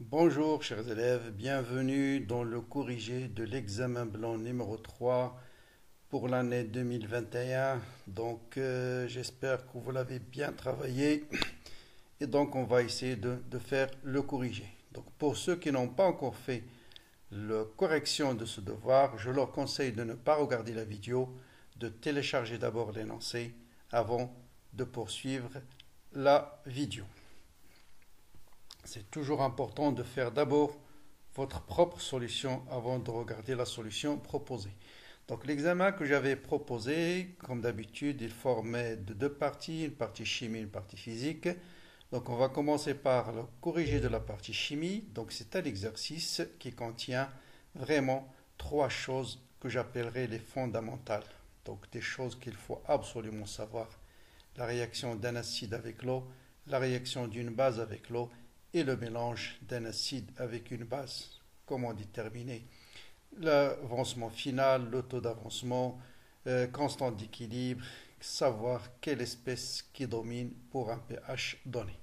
Bonjour chers élèves, bienvenue dans le corrigé de l'examen blanc numéro 3 pour l'année 2021. J'espère que vous l'avez bien travaillé et donc on va essayer de faire le corrigé. Donc pour ceux qui n'ont pas encore fait la correction de ce devoir, je leur conseille de ne pas regarder la vidéo, de télécharger d'abord l'énoncé avant de poursuivre la vidéo. C'est toujours important de faire d'abord votre propre solution avant de regarder la solution proposée. Donc l'examen que j'avais proposé, comme d'habitude, il formait de deux parties, une partie chimie, une partie physique. Donc on va commencer par le corriger de la partie chimie. Donc c'est un exercice qui contient vraiment trois choses que j'appellerais les fondamentales. Donc des choses qu'il faut absolument savoir. La réaction d'un acide avec l'eau, la réaction d'une base avec l'eau et le mélange d'un acide avec une base. Comment déterminer l'avancement final, le taux d'avancement, constante d'équilibre, savoir quelle espèce qui domine pour un pH donné.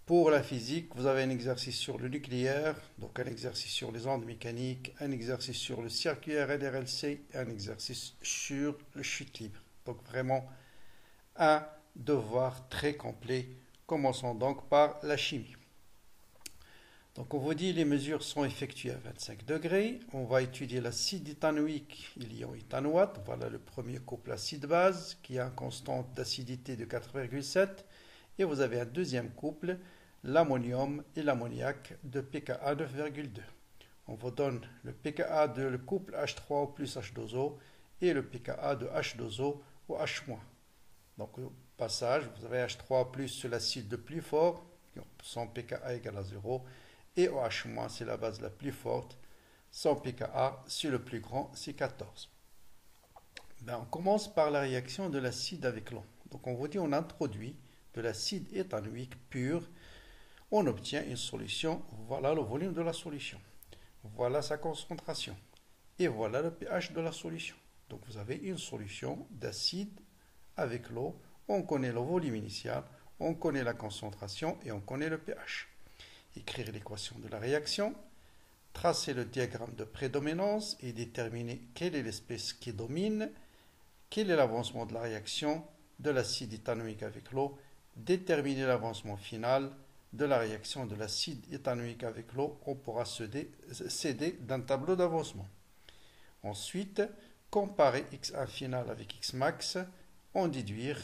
Pour la physique, vous avez un exercice sur le nucléaire, donc un exercice sur les ondes mécaniques, un exercice sur le circulaire LRLC et un exercice sur le chute libre. Donc vraiment un devoir très complet. Commençons donc par la chimie. Donc on vous dit les mesures sont effectuées à 25 degrés. On va étudier l'acide éthanoïque, ion éthanoate. Voilà le premier couple acide-base qui a une constante d'acidité de 4,7. Et vous avez un deuxième couple, l'ammonium et l'ammoniac de pKa 9,2. On vous donne le pKa de le couple H3O plus H2O et le pKa de H2O au H-. Donc au passage, vous avez H3 plus c'est l'acide le plus fort, son pKa égale à 0, et OH- c'est la base la plus forte, son pKa c'est le plus grand, c'est 14. On commence par la réaction de l'acide avec l'eau. Donc on vous dit on introduit de l'acide éthanoïque pur, on obtient une solution, voilà le volume de la solution, voilà sa concentration, et voilà le pH de la solution. Donc vous avez une solution d'acide avec l'eau, on connaît le volume initial, on connaît la concentration et on connaît le pH. Écrire l'équation de la réaction, tracer le diagramme de prédominance et déterminer quelle est l'espèce qui domine, quel est l'avancement de la réaction de l'acide éthanoïque avec l'eau, déterminer l'avancement final de la réaction de l'acide éthanoïque avec l'eau, on pourra s'aider d'un tableau d'avancement. Ensuite, comparer X1 final avec X max, en déduire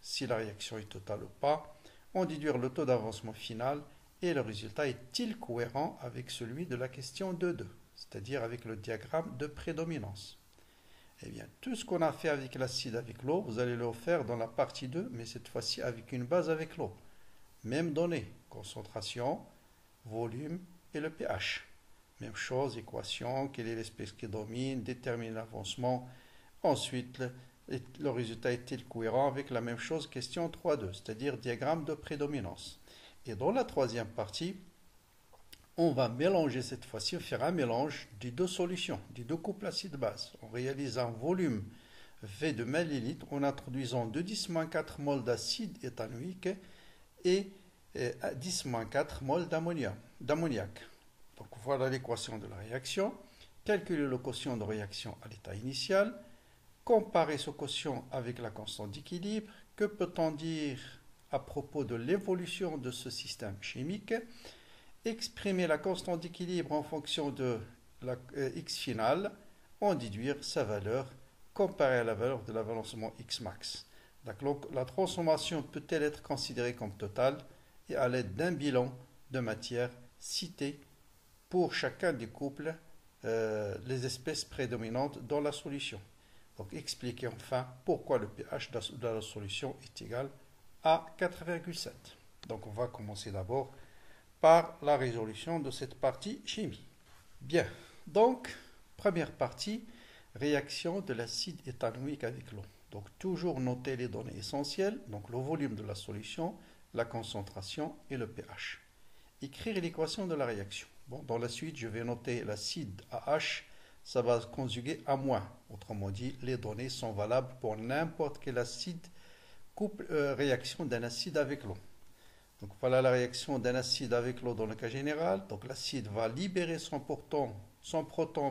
si la réaction est totale ou pas, en déduire le taux d'avancement final et le résultat est-il cohérent avec celui de la question 2.2, c'est-à-dire avec le diagramme de prédominance. Eh bien, tout ce qu'on a fait avec l'acide avec l'eau, vous allez le faire dans la partie 2, mais cette fois-ci avec une base avec l'eau. Même données, concentration, volume et le pH. Même chose, équation, quelle est l'espèce qui domine, déterminer l'avancement. Ensuite, le résultat est-il cohérent avec la même chose, question 3.2, c'est-à-dire diagramme de prédominance. Et dans la troisième partie, on va mélanger cette fois-ci, faire un mélange des deux solutions, des deux couples acide-base. On réalise un volume V de millilitres en introduisant 2-4 mol d'acide éthanoïque et 10-4 mol d'ammoniac. Donc voilà l'équation de la réaction. Calculer le quotient de réaction à l'état initial. Comparer ce quotient avec la constante d'équilibre. Que peut-on dire à propos de l'évolution de ce système chimique? Exprimer la constante d'équilibre en fonction de la X finale, en déduire sa valeur comparée à la valeur de l'avancement X max. Donc, la transformation peut-elle être considérée comme totale et à l'aide d'un bilan de matière cité pour chacun des couples les espèces prédominantes dans la solution. Donc expliquer enfin pourquoi le pH de la solution est égal à 4,7. Donc on va commencer d'abord par la résolution de cette partie chimie. Bien, donc première partie, réaction de l'acide éthanoïque avec l'eau. Donc toujours noter les données essentielles, donc le volume de la solution, la concentration et le pH. Écrire l'équation de la réaction. Bon, dans la suite, je vais noter l'acide AH, sa base conjuguée à moins. Autrement dit, les données sont valables pour n'importe quel acide, réaction d'un acide avec l'eau. Donc voilà la réaction d'un acide avec l'eau dans le cas général. Donc l'acide va libérer son proton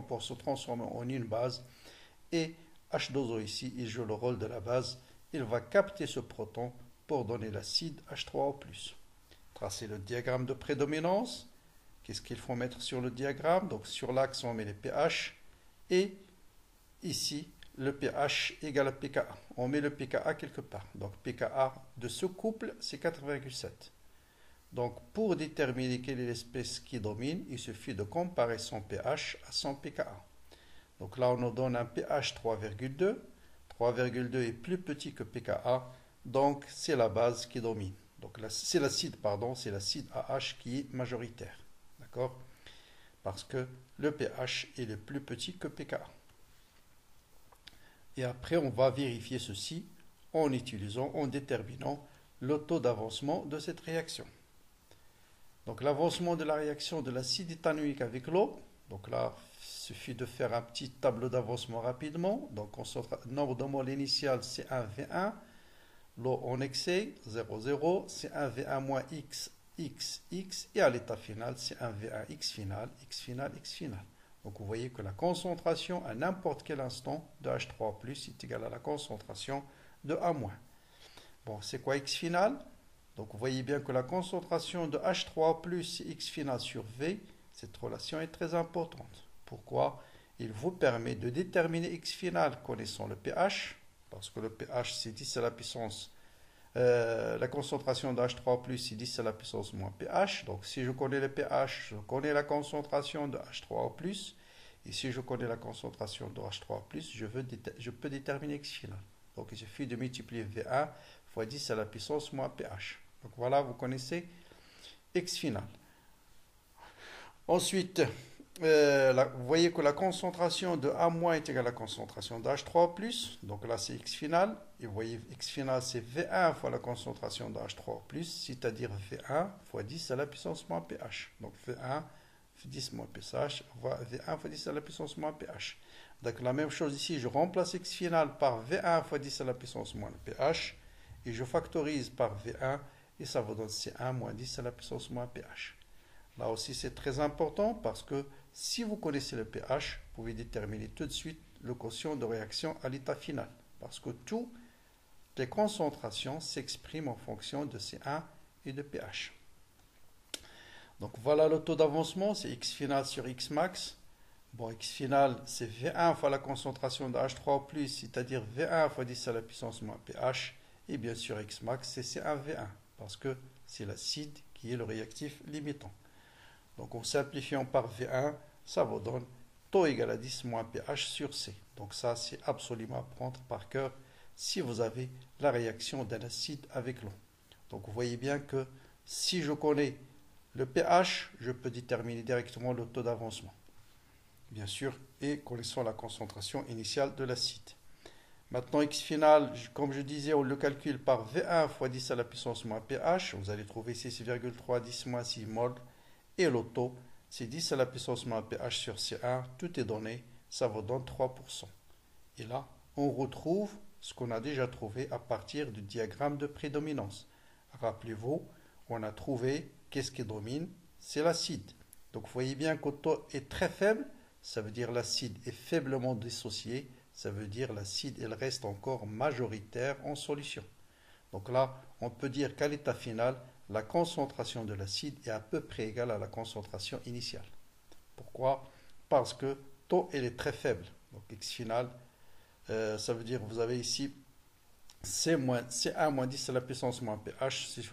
pour se transformer en une base. Et H2O ici, il joue le rôle de la base. Il va capter ce proton pour donner l'acide H3O+. Tracer le diagramme de prédominance. Qu'est-ce qu'il faut mettre sur le diagramme? Donc sur l'axe, on met les pH. Et ici, le pH égale à pKa. On met le pKa quelque part. Donc pKa de ce couple, c'est 4,7. Donc pour déterminer quelle est l'espèce qui domine, il suffit de comparer son pH à son pKa. Donc là, on nous donne un pH 3,2. 3,2 est plus petit que pKa. Donc c'est la base qui domine. Donc c'est l'acide, pardon, c'est l'acide AH qui est majoritaire. D'accord? Parce que le pH est le plus petit que pKa. Et après, on va vérifier ceci en déterminant le taux d'avancement de cette réaction. Donc l'avancement de la réaction de l'acide éthanoïque avec l'eau. Donc là, il suffit de faire un petit tableau d'avancement rapidement. Donc nombre de moles initial, c'est 1 V1. L'eau en excès, 0,0. C'est 1 V1 moins X, X, X. Et à l'état final, c'est 1 V1 X final, X final, X final. Donc vous voyez que la concentration à n'importe quel instant de H3+ est égale à la concentration de A-. Bon, c'est quoi X final? Donc vous voyez bien que la concentration de H3+ et X final sur V, cette relation est très importante. Pourquoi? Il vous permet de déterminer X final connaissant le pH, parce que le pH c'est 10 à la puissance, la concentration de H3+ c'est 10 à la puissance moins pH. Donc si je connais le pH, je connais la concentration de H3+, et si je connais la concentration de H3+, je peux déterminer X final. Donc il suffit de multiplier V1 fois 10 à la puissance moins pH. Donc voilà, vous connaissez X final. Ensuite, vous voyez que la concentration de A- est égale à la concentration de H3+. Donc là, c'est X final. Et vous voyez, X final, c'est V1 fois la concentration de H3+, c'est-à-dire V1 fois 10 à la puissance moins pH. Donc V1 fois 10 moins pH, V1 fois 10 à la puissance moins pH. Donc la même chose ici, je remplace X final par V1 fois 10 à la puissance moins pH. Et je factorise par V1 et ça vous donne C1 moins 10 à la puissance moins pH. Là aussi, c'est très important parce que si vous connaissez le pH, vous pouvez déterminer tout de suite le quotient de réaction à l'état final. Parce que toutes les concentrations s'expriment en fonction de C1 et de pH. Donc voilà le taux d'avancement, c'est X final sur X max. Bon, X final, c'est V1 fois la concentration de H3+, c'est-à-dire V1 fois 10 à la puissance moins pH. Et bien sûr, X max, c'est C1V1, parce que c'est l'acide qui est le réactif limitant. Donc en simplifiant par V1, ça vous donne taux égal à 10 moins pH sur C. Donc ça, c'est absolument à prendre par cœur si vous avez la réaction d'un acide avec l'eau. Donc vous voyez bien que si je connais le pH, je peux déterminer directement le taux d'avancement. Bien sûr, et connaissant la concentration initiale de l'acide. Maintenant, X final, comme je disais, on le calcule par V1 fois 10 à la puissance moins pH. Vous allez trouver 6,3, 10 moins 6 mol. Et le taux, c'est 10 à la puissance moins pH sur C1. Tout est donné, ça vous donne 3%. Et là, on retrouve ce qu'on a déjà trouvé à partir du diagramme de prédominance. Rappelez-vous, on a trouvé qu'est-ce qui domine? C'est l'acide. Donc vous voyez bien que le taux est très faible. Ça veut dire l'acide est faiblement dissocié. Ça veut dire l'acide, il reste encore majoritaire en solution. Donc là, on peut dire qu'à l'état final, la concentration de l'acide est à peu près égale à la concentration initiale. Pourquoi? Parce que taux, il est très faible. Donc X final, ça veut dire que vous avez ici C1 moins 10 à la puissance moins pH. Si je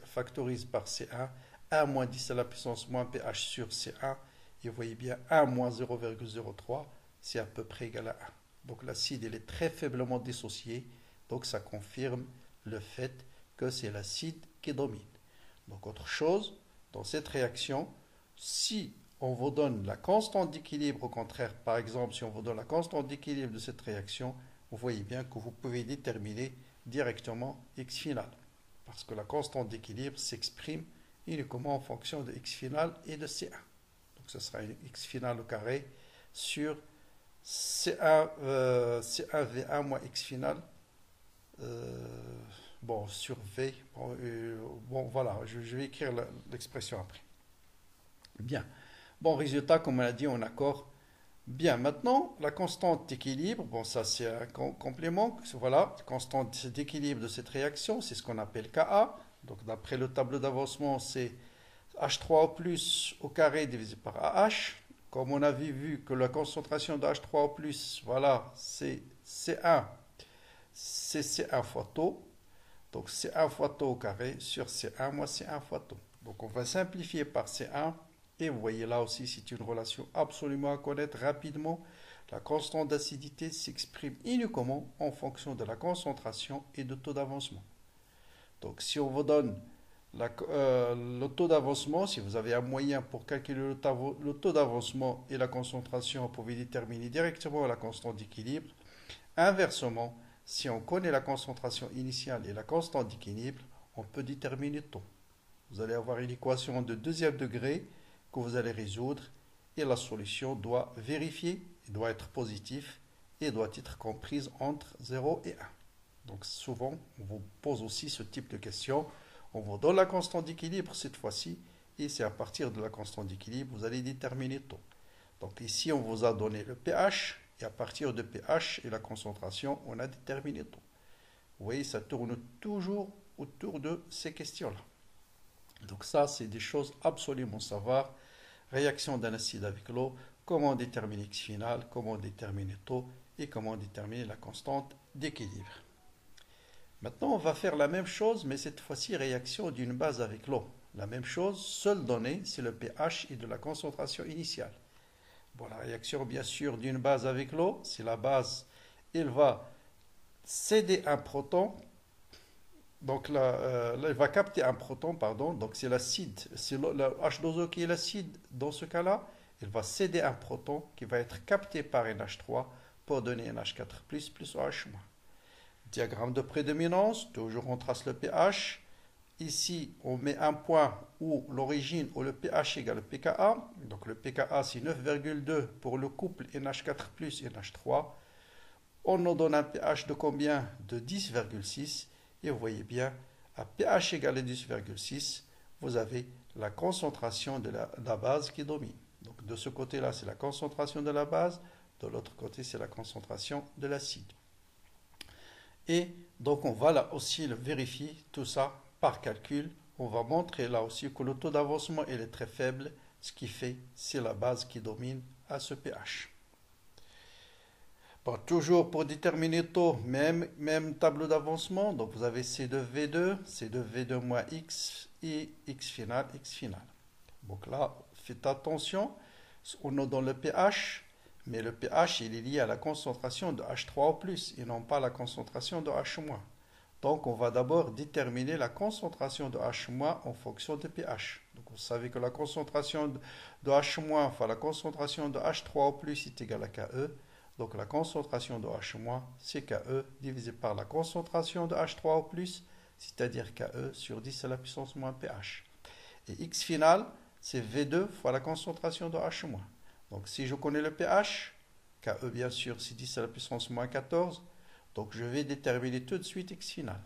factorise par C1, 1 moins 10 à la puissance moins pH sur C1. Et vous voyez bien 1 moins 0,03, c'est à peu près égal à 1. Donc l'acide, il est très faiblement dissocié. Donc ça confirme le fait que c'est l'acide qui domine. Donc autre chose, dans cette réaction, si on vous donne la constante d'équilibre, au contraire, par exemple, si on vous donne la constante d'équilibre de cette réaction, vous voyez bien que vous pouvez déterminer directement X final. Parce que la constante d'équilibre s'exprime uniquement en fonction de X final et de C1. Donc ce sera X final au carré sur C1V1 moins X final. bon, sur V. Bon, bon, voilà, je vais écrire l'expression après. Bien. Bon, résultat, comme on a dit, en accord. Bien, maintenant, la constante d'équilibre, bon, ça c'est un complément, voilà, constante d'équilibre de cette réaction, c'est ce qu'on appelle Ka. Donc, d'après le tableau d'avancement, c'est H3O plus au carré divisé par AH. Comme on avait vu que la concentration de H3O plus, voilà, c'est C1, c'est C1 fois taux. Donc, C1 fois taux au carré sur C1 moins C1 fois taux. Donc, on va simplifier par C1. Et vous voyez là aussi, c'est une relation absolument à connaître rapidement. La constante d'acidité s'exprime uniquement en fonction de la concentration et du taux d'avancement. Donc si on vous donne le taux d'avancement, si vous avez un moyen pour calculer le taux d'avancement et la concentration, vous pouvez déterminer directement la constante d'équilibre. Inversement, si on connaît la concentration initiale et la constante d'équilibre, on peut déterminer le taux. Vous allez avoir une équation de deuxième degré que vous allez résoudre et la solution doit vérifier, doit être positive et doit être comprise entre 0 et 1. Donc souvent, on vous pose aussi ce type de question. On vous donne la constante d'équilibre cette fois-ci et c'est à partir de la constante d'équilibre vous allez déterminer le taux. Donc ici, on vous a donné le pH et à partir de pH et la concentration, on a déterminé le taux. Vous voyez, ça tourne toujours autour de ces questions-là. Donc ça, c'est des choses absolument à savoir. Réaction d'un acide avec l'eau, comment déterminer X final, comment déterminer taux et comment déterminer la constante d'équilibre. Maintenant, on va faire la même chose, mais cette fois-ci, réaction d'une base avec l'eau. La même chose, seule donnée, c'est le pH et de la concentration initiale. Bon, la réaction, bien sûr, d'une base avec l'eau, c'est la base, elle va céder un proton. Donc là, il va capter un proton, pardon, donc c'est l'acide, c'est le H2O qui est l'acide dans ce cas-là, il va céder un proton qui va être capté par un H3 pour donner un H4+, plus OH-. Diagramme de prédominance, toujours on trace le pH. Ici, on met un point où l'origine, où le pH égale pKa. Donc le pKa, c'est 9,2 pour le couple NH4+, NH3. On nous donne un pH de combien? De 10,6. Et vous voyez bien, à pH égale 10,6, vous avez la concentration de la base qui domine. Donc de ce côté-là, c'est la concentration de la base. De l'autre côté, c'est la concentration de l'acide. Et donc on va là aussi le vérifier, tout ça par calcul. On va montrer là aussi que le taux d'avancement est très faible, ce qui fait c'est la base qui domine à ce pH. Bon, toujours pour déterminer le taux, même tableau d'avancement. Donc vous avez C2V2, C2V2 moins X et X final, X final. Donc là, faites attention, on est dans le pH. Mais le pH, il est lié à la concentration de H3O+, et non pas à la concentration de H-. Donc, on va d'abord déterminer la concentration de H- en fonction de pH. Donc, vous savez que la concentration de H- fois la concentration de H3O+, est égale à Ke. Donc, la concentration de H-, c'est Ke divisé par la concentration de H3O+, c'est-à-dire Ke sur 10 à la puissance moins pH. Et X final, c'est V2 fois la concentration de H-. Donc si je connais le pH, Ke bien sûr c'est 10 à la puissance moins 14, donc je vais déterminer tout de suite X final.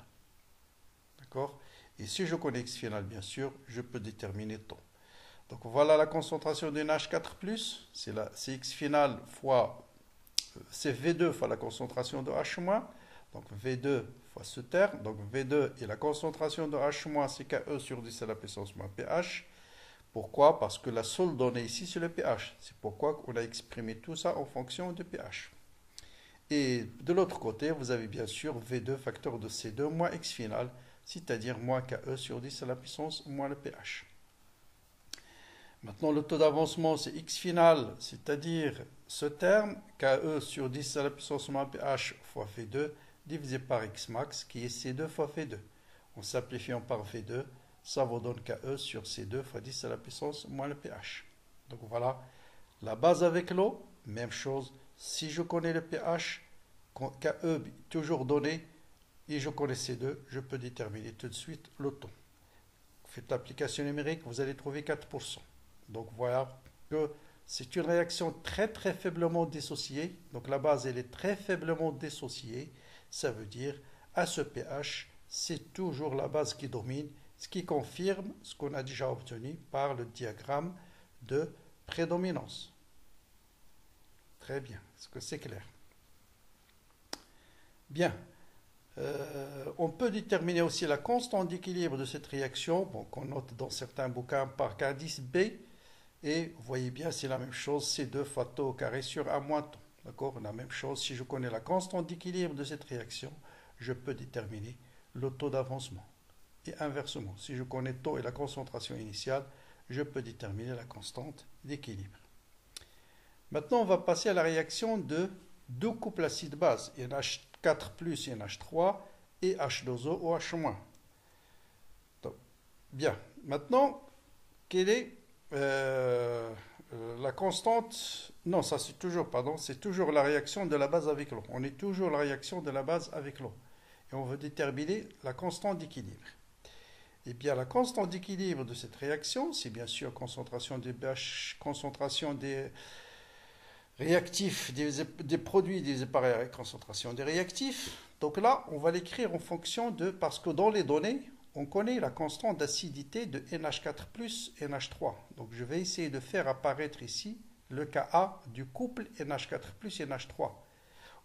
D'accord? Et si je connais X final bien sûr, je peux déterminer taux. Donc voilà la concentration d'une H4+, c'est X final fois, c'est V2 fois la concentration de H-. Donc V2 fois ce terme, donc V2 et la concentration de H-, c'est Ke sur 10 à la puissance moins pH. Pourquoi? Parce que la seule donnée ici, c'est le pH. C'est pourquoi on a exprimé tout ça en fonction du pH. Et de l'autre côté, vous avez bien sûr V2 facteur de C2 moins X final, c'est-à-dire moins Ke sur 10 à la puissance moins le pH. Maintenant, le taux d'avancement, c'est X final, c'est-à-dire ce terme, Ke sur 10 à la puissance moins pH fois V2, divisé par X max, qui est C2 fois V2. En simplifiant par V2, ça vous donne Ke sur C2 fois 10 à la puissance moins le pH. Donc voilà, la base avec l'eau, même chose. Si je connais le pH, Ke toujours donné, et je connais C2, je peux déterminer tout de suite le taux. Faites l'application numérique, vous allez trouver 4%. Donc voilà que c'est une réaction très très faiblement dissociée. Donc la base elle est très faiblement dissociée. Ça veut dire à ce pH, c'est toujours la base qui domine, ce qui confirme ce qu'on a déjà obtenu par le diagramme de prédominance. Très bien, est-ce que c'est clair? Bien. On peut déterminer aussi la constante d'équilibre de cette réaction, bon, qu'on note dans certains bouquins par K10 B. Et vous voyez bien, c'est la même chose, C2 fois tau au carré sur A moins tau. D'accord? La même chose, si je connais la constante d'équilibre de cette réaction, je peux déterminer le taux d'avancement. Et inversement, si je connais taux et la concentration initiale, je peux déterminer la constante d'équilibre. Maintenant, on va passer à la réaction de deux couples acides bases, NH4 plus NH3 et H2O ou H-. Donc, bien, maintenant, quelle est la constante? Non, ça c'est toujours, pardon, c'est toujours la réaction de la base avec l'eau. On est toujours la réaction de la base avec l'eau. Et on veut déterminer la constante d'équilibre. Eh bien, la constante d'équilibre de cette réaction, c'est bien sûr concentration des réactifs, des produits divisé par la concentration des réactifs. Donc là, on va l'écrire en fonction de, parce que dans les données, on connaît la constante d'acidité de NH4 plus NH3. Donc je vais essayer de faire apparaître ici le Ka du couple NH4 plus NH3.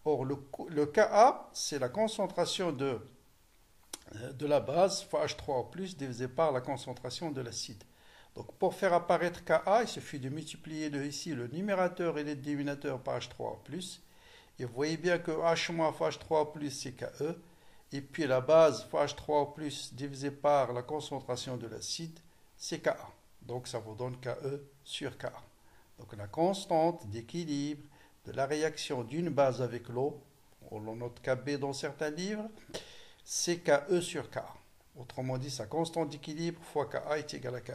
Or, le Ka, c'est la concentration de la base fois H3O plus divisé par la concentration de l'acide. Donc pour faire apparaître Ka, il suffit de multiplier ici le numérateur et le dénominateur par H3O plus. Et vous voyez bien que H- fois H3O plus, c'est Ke. Et puis la base fois H3O plus divisé par la concentration de l'acide, c'est Ka. Donc ça vous donne Ke sur Ka. Donc la constante d'équilibre de la réaction d'une base avec l'eau, on le note Kb dans certains livres, c'est Ke sur Ka. Autrement dit, sa constante d'équilibre fois Ka est égale à Ke.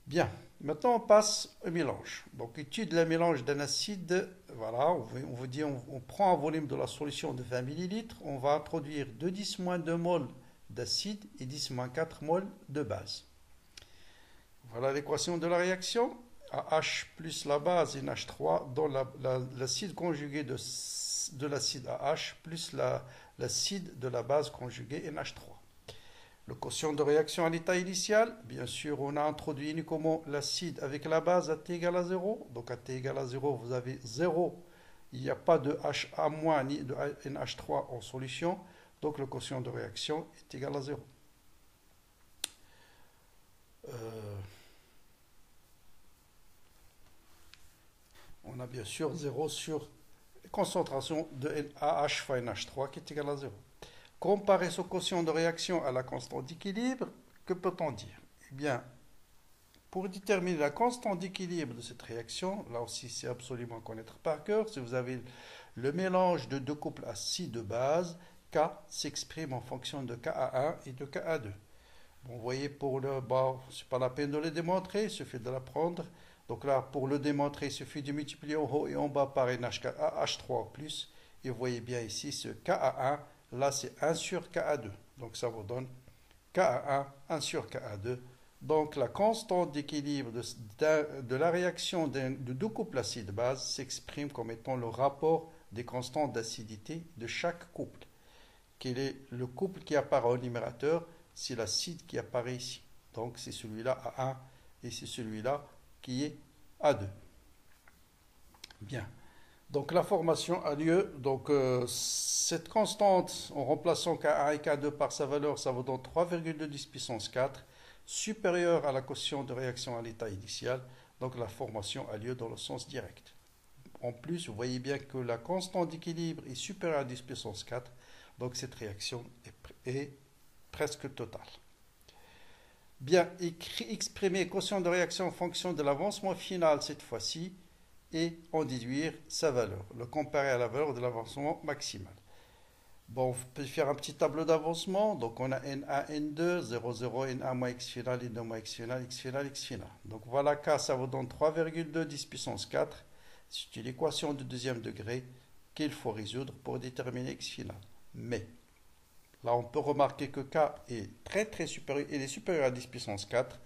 Bien, maintenant on passe au mélange. Donc étude le mélange d'un acide, voilà, on vous dit on prend un volume de la solution de 20 ml, on va introduire 2,10 mol d'acide et 10-4 mol de base. Voilà l'équation de la réaction. AH plus la base NH3 dans l'acide conjugué de l'acide AH plus l'acide de la base conjuguée NH3. Le quotient de réaction à l'état initial, bien sûr, on a introduit uniquement l'acide avec la base à t égale à 0. Donc à t égale à 0, vous avez 0. Il n'y a pas de HA- ni de NH3 en solution. Donc le quotient de réaction est égal à 0. On a bien sûr 0 sur concentration de AH fois NH3 qui est égal à 0. Comparer ce quotient de réaction à la constante d'équilibre, que peut-on dire? Eh bien, pour déterminer la constante d'équilibre de cette réaction, là aussi c'est absolument à connaître par cœur, si vous avez le mélange de deux couples acides de base, K s'exprime en fonction de Ka1 et de Ka2. Bon, vous voyez, pour le bas, c'est pas la peine de le démontrer, il suffit de l'apprendre. Donc là, pour le démontrer, il suffit de multiplier en haut et en bas par NH3+. Et vous voyez bien ici, ce Ka1, là c'est 1 sur Ka2. Donc ça vous donne Ka1, 1 sur Ka2. Donc la constante d'équilibre de la réaction de deux couples acide-base s'exprime comme étant le rapport des constantes d'acidité de chaque couple. Quel est le couple qui apparaît au numérateur? C'est l'acide qui apparaît ici. Donc c'est celui-là A1 et c'est celui-là qui est A2. Bien. Donc la formation a lieu. Donc cette constante, en remplaçant K1 et K2 par sa valeur, ça vous donne 3,2 puissance 4, supérieure à la quotient de réaction à l'état initial. Donc la formation a lieu dans le sens direct. En plus, vous voyez bien que la constante d'équilibre est supérieure à 10 puissance 4. Donc cette réaction est presque totale. Bien, exprimer quotient de réaction en fonction de l'avancement final cette fois-ci et en déduire sa valeur, le comparer à la valeur de l'avancement maximal. Bon, on peut faire un petit tableau d'avancement. Donc on a N1, N2, 0, 0, N1 moins X final, N2 moins X final, X final, X final. Donc voilà, K, ça vous donne 3,2 10 puissance 4. C'est une équation de deuxième degré qu'il faut résoudre pour déterminer X final. Mais là, on peut remarquer que K est très supérieur, il est supérieur à 10 puissance 4.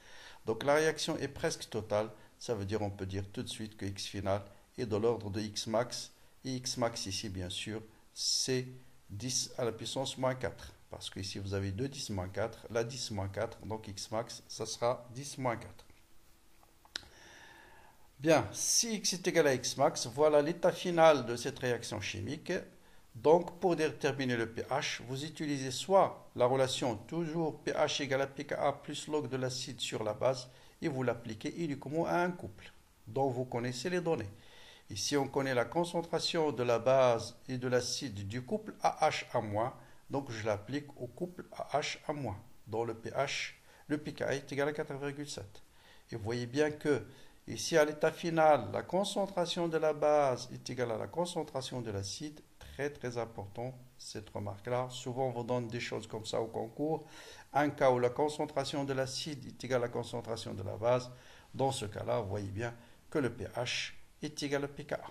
Donc la réaction est presque totale. Ça veut dire, on peut dire tout de suite que X final est de l'ordre de X max. Et X max ici, bien sûr, c'est 10 à la puissance moins 4. parce que ici vous avez 2 10 moins 4, la 10 moins 4, donc x max, ça sera 10 moins 4. Bien, si x est égal à x max, voilà l'état final de cette réaction chimique. Donc, pour déterminer le pH, vous utilisez soit la relation toujours pH égale à pKa plus log de l'acide sur la base, et vous l'appliquez uniquement à un couple, dont vous connaissez les données. Ici, on connaît la concentration de la base et de l'acide du couple AH-, donc je l'applique au couple AH-, dont le pH, le pKa est égal à 4,7. Et vous voyez bien que ici, à l'état final, la concentration de la base est égale à la concentration de l'acide. Très très important cette remarque-là. Souvent, on vous donne des choses comme ça au concours. Un cas où la concentration de l'acide est égale à la concentration de la base. Dans ce cas-là, vous voyez bien que le pH est égal à pKa.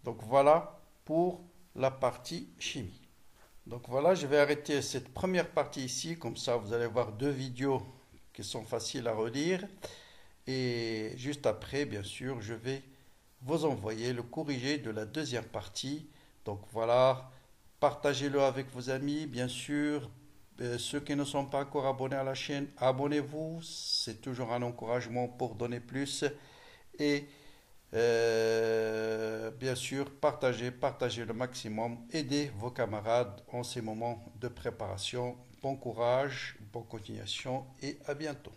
Donc voilà pour la partie chimie. Donc voilà, je vais arrêter cette première partie ici. Comme ça, vous allez voir 2 vidéos qui sont faciles à relire. Et juste après, bien sûr, je vais vous envoyer le corrigé de la deuxième partie. Donc voilà, partagez-le avec vos amis, bien sûr. Ceux qui ne sont pas encore abonnés à la chaîne, abonnez-vous. C'est toujours un encouragement pour donner plus. Et bien sûr, partagez le maximum. Aidez vos camarades en ces moments de préparation. Bon courage, bonne continuation et à bientôt.